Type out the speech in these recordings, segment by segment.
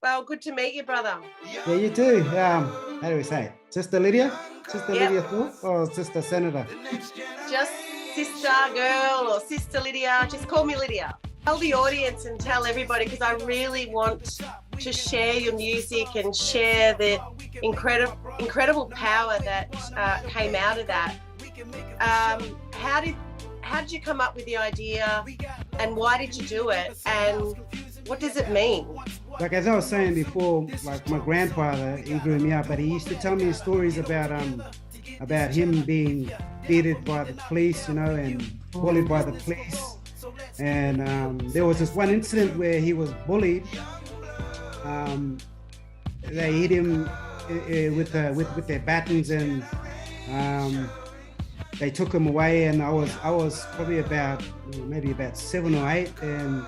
Well, good to meet you, brother. Yeah, you too. How do we say it? Sister Lydia? Sister Yep. Lydia Thorpe or Sister Senator? Just sister girl or sister Lydia. Just call me Lydia. Tell the audience and tell everybody, because I really want to share your music and share the incredible power that came out of that. How did you come up with the idea, and why did you do it, and what does it mean? Like as I was saying before, like my grandfather, he grew me up, but he used to tell me stories about him being beaten by the police, and bullied by the police. And there was this one incident where he was bullied. They hit him with their batons, and they took him away. And I was probably maybe about 7 or 8, and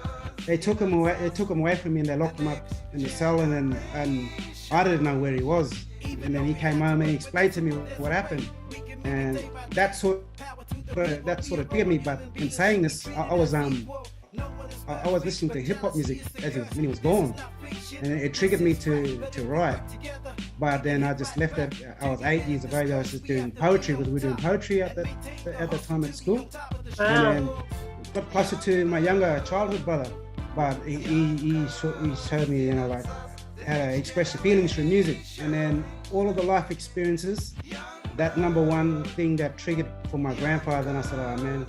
they took him away from me, and they locked him up in the cell, and I didn't know where he was. And then he came home and he explained to me what happened, and that sort of triggered me. But in saying this, I was listening to hip hop music when he was born, and it triggered me to write. But then I just left it. I was 8 years of age. I was just doing poetry, because we were doing poetry at the time at school. Wow. And then got closer to my younger childhood brother. But he showed me, like how to express your feelings through music. And then all of the life experiences, that number one thing that triggered for my grandfather. And I said, oh man,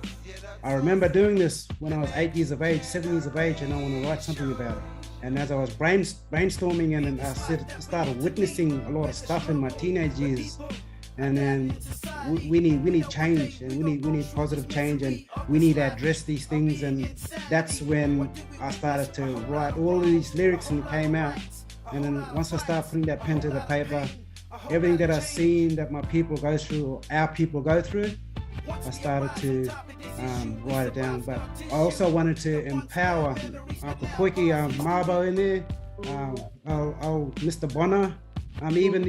I remember doing this when I was 8 years of age, 7 years of age, and I want to write something about it. And as I was brainstorming, and I started witnessing a lot of stuff in my teenage years. And then we need change, and we need positive change, and we need to address these things. And that's when I started to write all of these lyrics, and it came out. And then once I started putting that pen to the paper, everything that I've seen that my people go through, or our people go through, I started to write it down. But I also wanted to empower Uncle Koiki, Marbo in there, Mr. Bonner. Even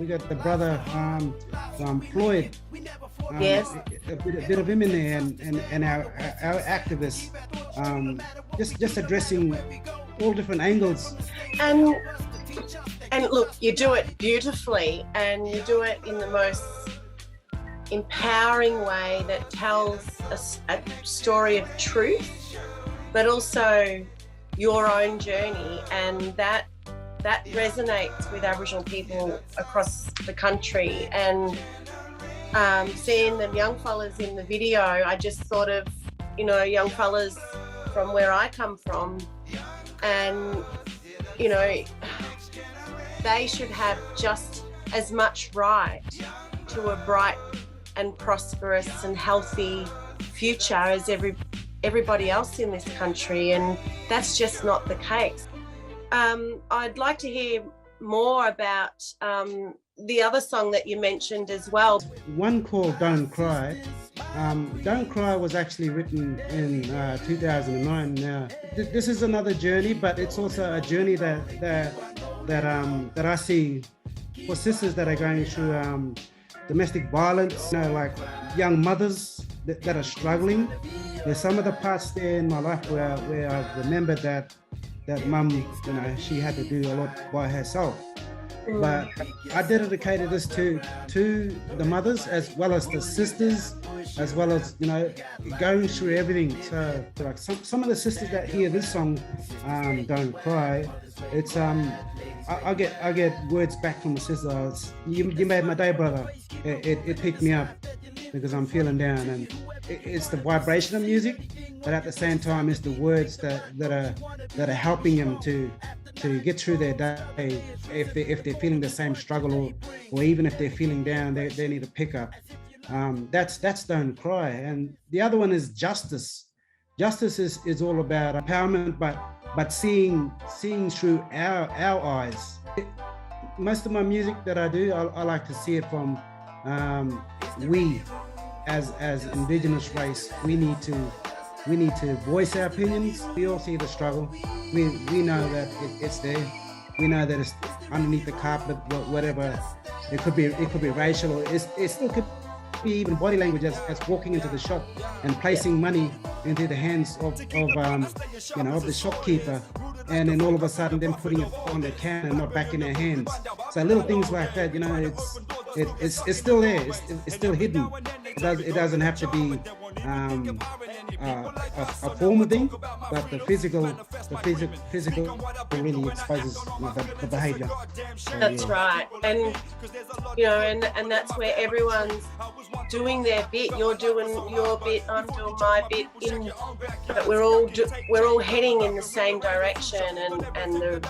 we got the brother Floyd. Yes. A bit of him in there, and our activists, just addressing all different angles. And look, you do it beautifully, and you do it in the most empowering way that tells a story of truth, but also your own journey, and that resonates with Aboriginal people across the country. And seeing them young fellas in the video, I just thought of, young fellas from where I come from, and, they should have just as much right to a bright and prosperous and healthy future as everybody else in this country, and that's just not the case. I'd like to hear more about the other song that you mentioned as well. One called Don't Cry. Don't Cry was actually written in 2009. Now, this is another journey, but it's also a journey that I see for sisters that are going through domestic violence, like young mothers that are struggling. There's some of the parts there in my life where I remember that mum, she had to do a lot by herself. But I dedicated this to the mothers, as well as the sisters, as well as, going through everything. So like some of the sisters that hear this song, Don't Cry, it's I get words back from the sisters. You made my day, brother. It picked me up because I'm feeling down, and it's the vibration of music, but at the same time it's the words that are helping them to get through their day. If they're feeling the same struggle, or even if they're feeling down, they need to pick up. That's Don't Cry. And the other one is Justice. Justice is all about empowerment, but seeing through our eyes. Most of my music that I do, I like to see it from we as Indigenous race. We need to voice our opinions. We all see the struggle. We know that it's there. We know that it's underneath the carpet, whatever. It could be racial, or it still could even body language as walking into the shop and placing money into the hands of the shopkeeper, and then all of a sudden them putting it on the can and not back in their hands. So little things like that, it's still there. It's still hidden. It doesn't have to be a formal thing, but the physical really exposes the behaviour. So, that's right, and and that's where everyone's doing their bit. You're doing your bit, I'm doing my bit. But we're all heading in the same direction, and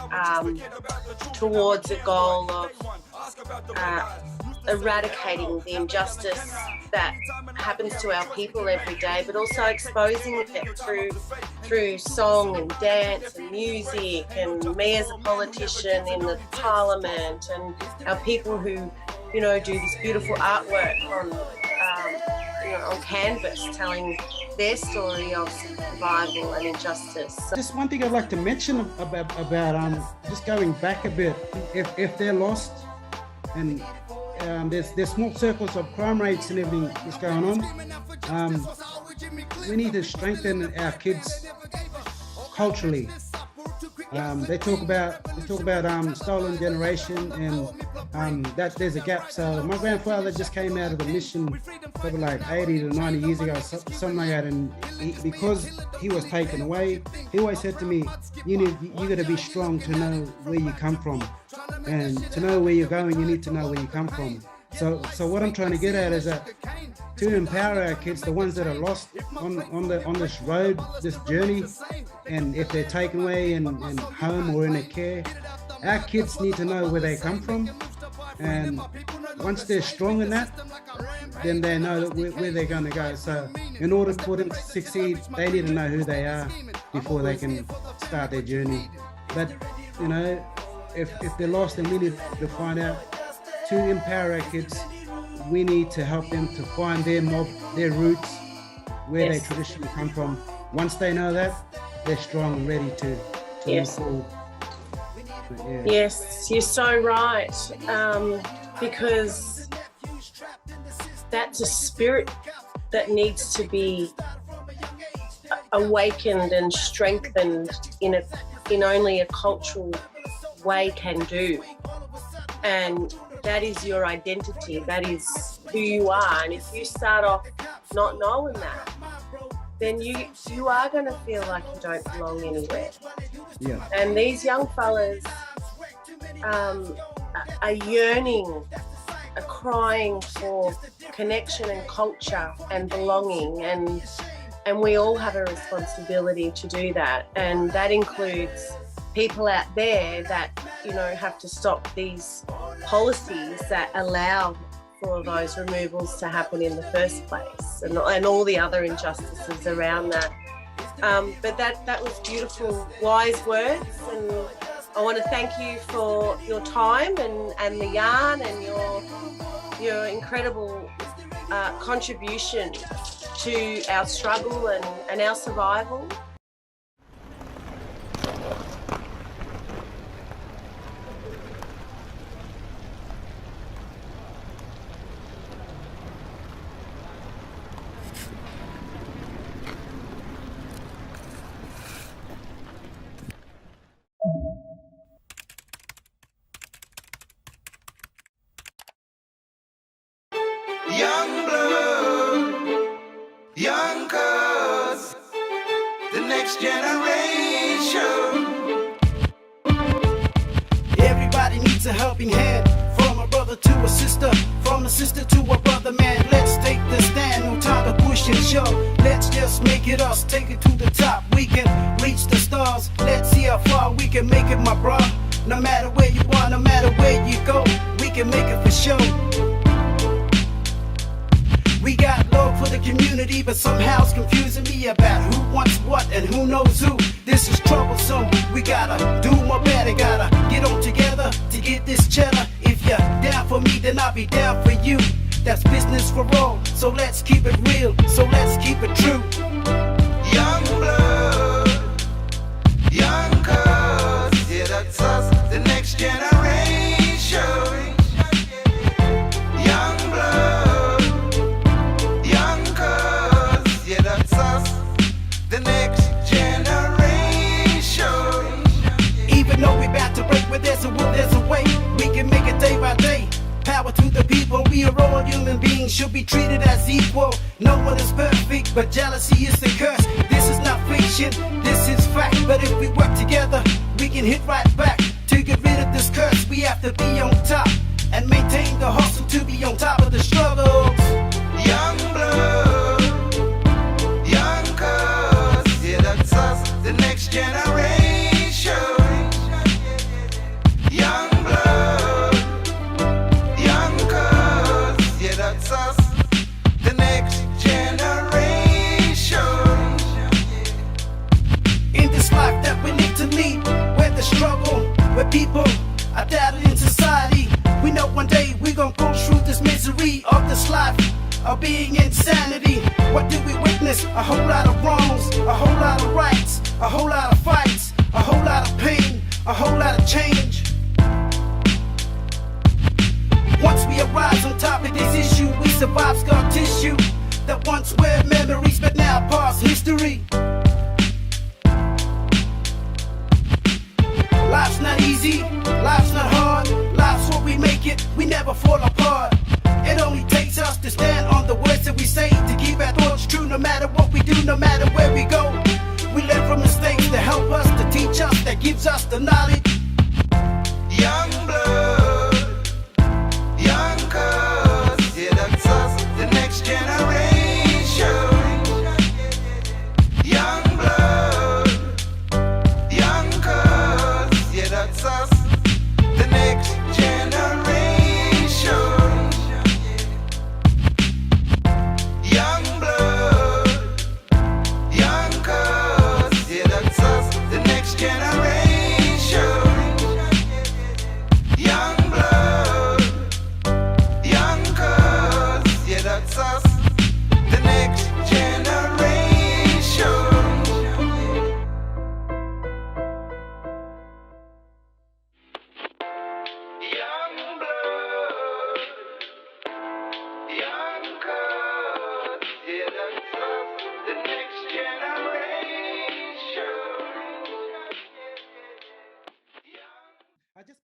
towards a goal of eradicating the injustice that happens to our people every day, but also exposing it through song and dance and music, and me as a politician in the parliament, and our people who do this beautiful artwork on canvas, telling their story of survival and injustice. Just one thing I'd like to mention about just going back a bit, if they're lost, and there's small circles of crime rates and everything that's going on, we need to strengthen our kids culturally. They talk about stolen generation, and that there's a gap. So my grandfather just came out of the mission probably like 80 to 90 years ago, something like that, and because he was taken away, he always said to me, you got to be strong to know where you come from, and to know where you're going, you need to know where you come from. So what I'm trying to get at is that to empower our kids, the ones that are lost on this road, this journey, and if they're taken away in home or in a care, our kids need to know where they come from, and once they're strong in that, then they know where they're going to go. So in order for them to succeed, they need to know who they are before they can start their journey. But if they're lost, then we need to find out. To empower our kids, we need to help them to find their roots, where they traditionally come from. Once they know that, they're strong and ready to move forward. Yeah. Yes, you're so right, because that's a spirit that needs to be awakened and strengthened in only a cultural way can do. And that is your identity, that is who you are. And if you start off not knowing that, then you are going to feel like you don't belong anywhere. Yeah. And these young fellas are yearning, are crying for connection and culture and belonging, and we all have a responsibility to do that. And that includes people out there that have to stop these policies that allow for those removals to happen in the first place, and all the other injustices around that. But that was beautiful, wise words, and I want to thank you for your time and the yarn and your incredible contribution to our struggle and our survival. Young blood, young cuz, the next generation. Everybody needs a helping hand, from a brother to a sister, from a sister to a brother, man. Let's take the stand, no time to push and shove. Let's just make it us, take it to the top. We can reach the stars, let's see how far we can make it, my bro. No matter where you are, no matter where you go, we can make it for sure. We got love for the community, but somehow it's confusing me about who wants what and who knows who. This is troublesome, we gotta do more better, gotta get on together to get this cheddar. If you're down for me, then I'll be down for you. That's business for all, so let's keep it real, so let's keep it true. Young blood, young cuz, yeah, that's us, the next generation. Young blood, there's a will, there's a way. We can make it day by day. Power to the people, we are all human beings, should be treated as equal. No one is perfect, but jealousy is the curse. This is not fiction, this is fact. But if we work together, we can hit right back. To get rid of this curse, we have to be on top and maintain the hustle to be on top of the struggles. Young blood, young cuz, yeah, that's us, the next generation. Young blood, young cuz, yeah, that's us, the next generation. In this life that we need to lead, where the struggle, where people are doubted in society, we know one day we're gonna go through this misery of this life of being insanity. What do we witness? A whole lot of wrongs, a whole lot of rights, a whole lot of fights, a whole lot of pain, a whole lot of change. Once we arise on top of this issue, we survive scar tissue that once were memories but now past history. Life's not easy, life's not hard, life's what we make it, we never fall apart. It only takes us to stand on the words that we say, to keep our thoughts true no matter what we do, no matter where we go. We learn from mistakes to help us, to teach us, that gives us the knowledge. Young blood, young cuz, yeah, that's us, the next generation. Young blood, young cuz, yeah, that's us, the next generation. Young blood, young cuz, yeah, that's us, the next generation. Young blood, young cuz, yeah, that's us, the next generation. Young blood, young cuz, yeah, that's us.